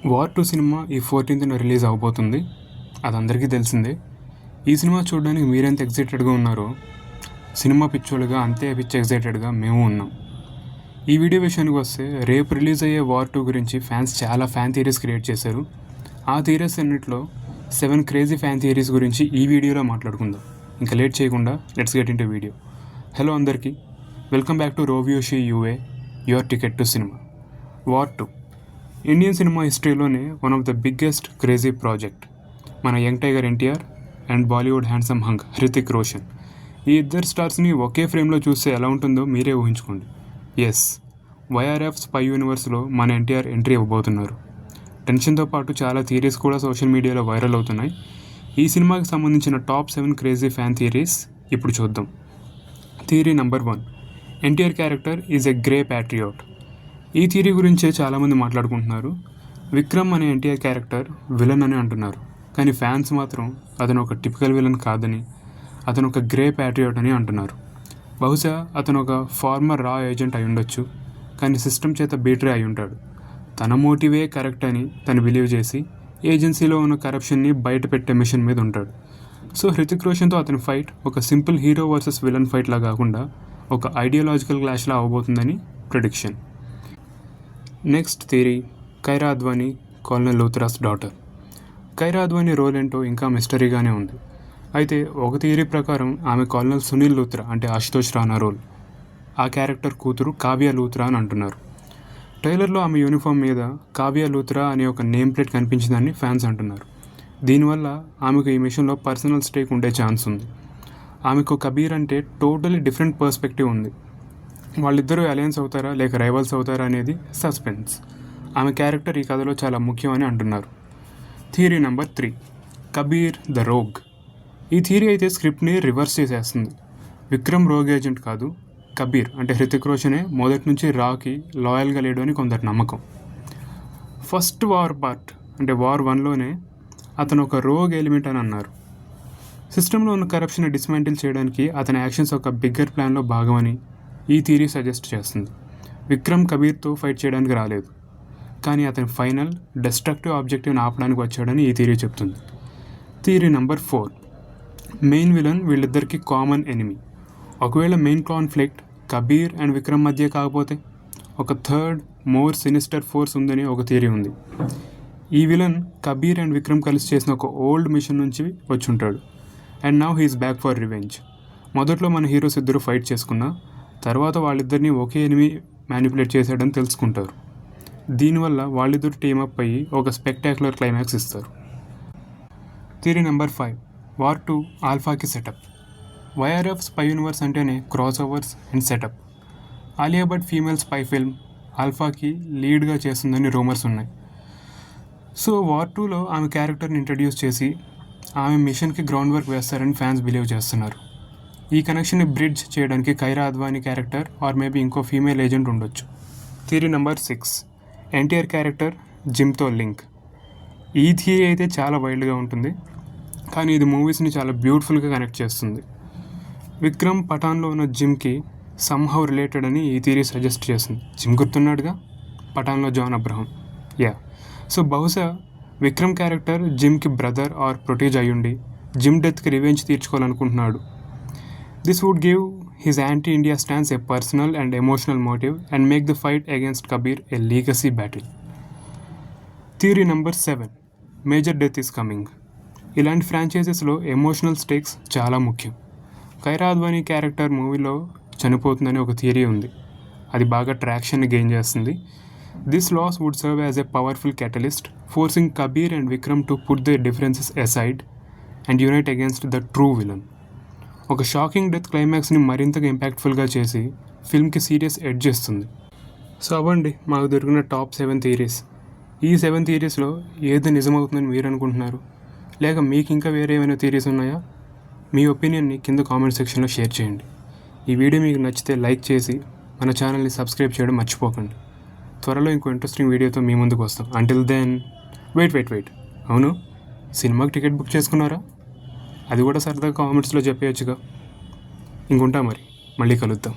War 2 cinema ఈ 14th release అవబోతుంది. అది అందరికీ తెలిసిందే. ఈ సినిమా చూడడానికి మీరెంత ఎక్సైటెడ్గా ఉన్నారో సినిమా పిచ్చోళ్ళుగా అంతే ఎక్సైటెడ్గా మేము ఉన్నాం. ఈ వీడియో విషయానికి వస్తే రేపు రిలీజ్ అయ్యే వార్ 2 గురించి ఫ్యాన్స్ చాలా ఫ్యాన్ థియరీస్ క్రియేట్ చేశారు. ఆ థియరీస్ అన్నింటిలో 7 క్రేజీ ఫ్యాన్ థియరీస్ గురించి ఈ వీడియోలో మాట్లాడుకుందాం. ఇంకా లేట్ చేయకుండా let's get into video. Hello అందరికీ, వెల్కమ్ బ్యాక్ టు రోవియోషి యుఏ, your ticket to cinema. War 2 Indian cinema హిస్టరీలోనే one of the biggest crazy project. మన young tiger NTR and Bollywood handsome hunk Hrithik Roshan, ఈ ఇద్దరు స్టార్స్ని ఒకే ఫ్రేమ్లో చూస్తే ఎలా ఉంటుందో మీరే ఊహించుకోండి. ఎస్, వైఆర్ఎఫ్ స్పై యూనివర్స్లో మన ఎన్టీఆర్ ఎంట్రీ ఇవ్వబోతున్నారు. టెన్షన్తో పాటు చాలా థియరీస్ కూడా సోషల్ మీడియాలో వైరల్ అవుతున్నాయి. ఈ సినిమాకి సంబంధించిన టాప్ 7 క్రేజీ ఫ్యాన్ థియరీస్ ఇప్పుడు చూద్దాం. Theory number 1, NTR character is a grey patriot. ఈ థియరీ గురించే చాలామంది మాట్లాడుకుంటున్నారు. విక్రమ్ అనే ఎన్టీఆర్ క్యారెక్టర్ విలన్ అని అంటున్నారు, కానీ ఫ్యాన్స్ మాత్రం అతను ఒక టిపికల్ విలన్ కాదని, అతను ఒక గ్రే ప్యాట్రియాట్ అని అంటున్నారు. బహుశా అతను ఒక ఫార్మర్ రా ఏజెంట్ అయి ఉండొచ్చు, కానీ సిస్టమ్ చేత బీట్రే అయి ఉంటాడు. తన మోటివే కరెక్ట్ అని తను బిలీవ్ చేసి ఏజెన్సీలో ఉన్న కరప్షన్ని బయట పెట్టే మిషన్ మీద ఉంటాడు. సో హృతిక్ రోషన్తో అతని ఫైట్ ఒక సింపుల్ హీరో వర్సెస్ విలన్ ఫైట్లా కాకుండా ఒక ఐడియాలజికల్ క్లాష్లా అవబోతుందని prediction. Next theory, Kiara Advani colonel Luthra's daughter. Kiara Advani role ఏంటో ఇంకా మిస్టరీగానే ఉంది. అయితే ఒక థియరీ ప్రకారం ఆమె కల్నల్ సునీల్ లూథ్రా అంటే ఆశుతోష్ రాణా రోల్. ఆ క్యారెక్టర్ కూతురు కావ్య లూథ్రా అని అంటున్నారు. ట్రైలర్లో ఆమె యూనిఫామ్ మీద కావ్య లూథ్రా అనే ఒక నేమ్ ప్లేట్ కనిపించిందని ఫ్యాన్స్ అంటున్నారు. దీనివల్ల ఆమెకు ఈ మిషన్లో పర్సనల్ స్టేక్ ఉండే ఛాన్స్ ఉంది. ఆమెకు కబీర్ అంటే టోటలీ డిఫరెంట్ పర్స్పెక్టివ్ ఉంది. వాళ్ళిద్దరూ అలయన్స్ అవుతారా లేక రైవల్స్ అవుతారా అనేది సస్పెన్స్. ఆమె క్యారెక్టర్ ఈ కథలో చాలా ముఖ్యమని అంటున్నారు. Theory number 3, Kabir the rogue. ఈ థియరీ అయితే స్క్రిప్ట్ని రివర్స్ చేసేస్తుంది. విక్రమ్ రోగ్ ఏజెంట్ కాదు, కబీర్ అంటే హృతిక్ రోషనే మొదటి నుంచి రాకి లాయల్గా లేడు అని కొందరు నమ్మకం. ఫస్ట్ వార్ పార్ట్ అంటే వార్ 1లోనే అతను ఒక రోగ్ ఎలిమెంట్ అని అన్నారు. సిస్టంలో ఉన్న కరప్షన్ డిస్మాంటిల్ చేయడానికి అతని యాక్షన్స్ ఒక బిగ్గర్ ప్లాన్లో భాగమని ఈ థియరీ సజెస్ట్ చేస్తుంది. విక్రమ్ కబీర్తో ఫైట్ చేయడానికి రాలేదు, కానీ అతని ఫైనల్ డెస్ట్రక్టివ్ ఆబ్జెక్టివ్ని ఆపడానికి వచ్చాడని ఈ థియరీ చెప్తుంది. థియరీ నెంబర్ 4, మెయిన్ విలన్ వీళ్ళిద్దరికీ కామన్ ఎనిమీ. ఒకవేళ main conflict Kabir and Vikram మధ్య కాకపోతే ఒక థర్డ్ మోర్ సినిస్టర్ ఫోర్స్ ఉందని ఒక థియరీ ఉంది. ఈ విలన్ కబీర్ అండ్ విక్రమ్ కలిసి చేసిన ఒక ఓల్డ్ మిషన్ నుంచి వచ్చి ఉంటాడు. And now he's back for revenge. మొదట్లో మన హీరోస్ ఇద్దరు ఫైట్ చేసుకున్నా తర్వాత వాళ్ళిద్దరిని ఒకే ఎనిమీ మ్యానిపులేట్ చేశాడని తెలుసుకుంటారు. దీనివల్ల వాళ్ళిద్దరు టీమప్ అయ్యి ఒక స్పెక్టాక్యులర్ క్లైమాక్స్ ఇస్తారు. థియరీ నెంబర్ 5, వార్ 2 ఆల్ఫాకి సెటప్. వైఆర్ఎఫ్ స్పై యూనివర్స్ అంటేనే crossovers and setup. Alia Bhatt female spy film ఆల్ఫాకి లీడ్గా చేస్తుందని రూమర్స్ ఉన్నాయి. సో వార్ 2లో ఆమె క్యారెక్టర్ని ఇంట్రడ్యూస్ చేసి ఆమె మిషన్కి గ్రౌండ్ వర్క్ వేస్తారని ఫ్యాన్స్ బిలీవ్ చేస్తున్నారు. ఈ కనెక్షన్ని బ్రిడ్జ్ చేయడానికి Kiara Advani character or maybe ఇంకో ఫీమేల్ ఏజెంట్ ఉండొచ్చు. థియరీ నెంబర్ 6, ఎన్టీఆర్ క్యారెక్టర్ జిమ్తో లింక్. ఈ థియరీ అయితే చాలా వైల్డ్గా ఉంటుంది, కానీ ఇది మూవీస్ని చాలా బ్యూటిఫుల్గా కనెక్ట్ చేస్తుంది. విక్రమ్ పఠాన్లో ఉన్న జిమ్కి సమ్హౌ రిలేటెడ్ అని ఈ థియరీ సజెస్ట్ చేస్తుంది. జిమ్ గుర్తున్నాడుగా, పఠాన్లో జాన్ అబ్రహం. సో బహుశా విక్రమ్ క్యారెక్టర్ జిమ్కి బ్రదర్ ఆర్ ప్రొటేజ్ అయ్యుండి జిమ్ డెత్కి రివెంజ్ తీర్చుకోవాలనుకుంటున్నాడు. This would give his anti-India stance a personal and emotional motive and make the fight against Kabir a legacy battle. Theory number 7, major death is coming. ఇలాంటి ఫ్రాంచైజెస్లో emotional స్టేక్స్ చాలా ముఖ్యం. Kiara Advani character మూవీలో చనిపోతుందని ఒక theory ఉంది. అది బాగా ట్రాక్షన్ని గెయిన్ చేస్తుంది. This loss would serve as a powerful catalyst, forcing Kabir and Vikram to put the differences aside and unite against the true villain. ఒక షాకింగ్ డెత్ క్లైమాక్స్ని మరింతగా ఇంపాక్ట్ఫుల్గా చేసి ఫిల్మ్కి సీరియస్ ఎడ్జ్ ఇస్తుంది. సో అవ్వండి మాకు దొరికిన టాప్ 7 థియరీస్. ఈ 7 థియరీస్లో ఏది నిజమవుతుందని మీరు అనుకుంటున్నారు, లేక మీకు ఇంకా వేరే ఏమైనా థియరీస్ ఉన్నాయా? మీ ఒపీనియన్ని కింద కామెంట్ సెక్షన్లో షేర్ చేయండి. ఈ వీడియో మీకు నచ్చితే లైక్ చేసి మన ఛానల్ని సబ్స్క్రైబ్ చేయడం మర్చిపోకండి. త్వరలో ఇంకో ఇంట్రెస్టింగ్ వీడియోతో మీ ముందుకు వస్తాం. అంటిల్ దెన్ వెయిట్, అవును, సినిమాకి టికెట్ బుక్ చేసుకున్నారా? అది కూడా సరదాగా కామెంట్స్లో చెప్పేయచ్చుగా. ఇంకుంటా మరి, మళ్ళీ కలుద్దాం.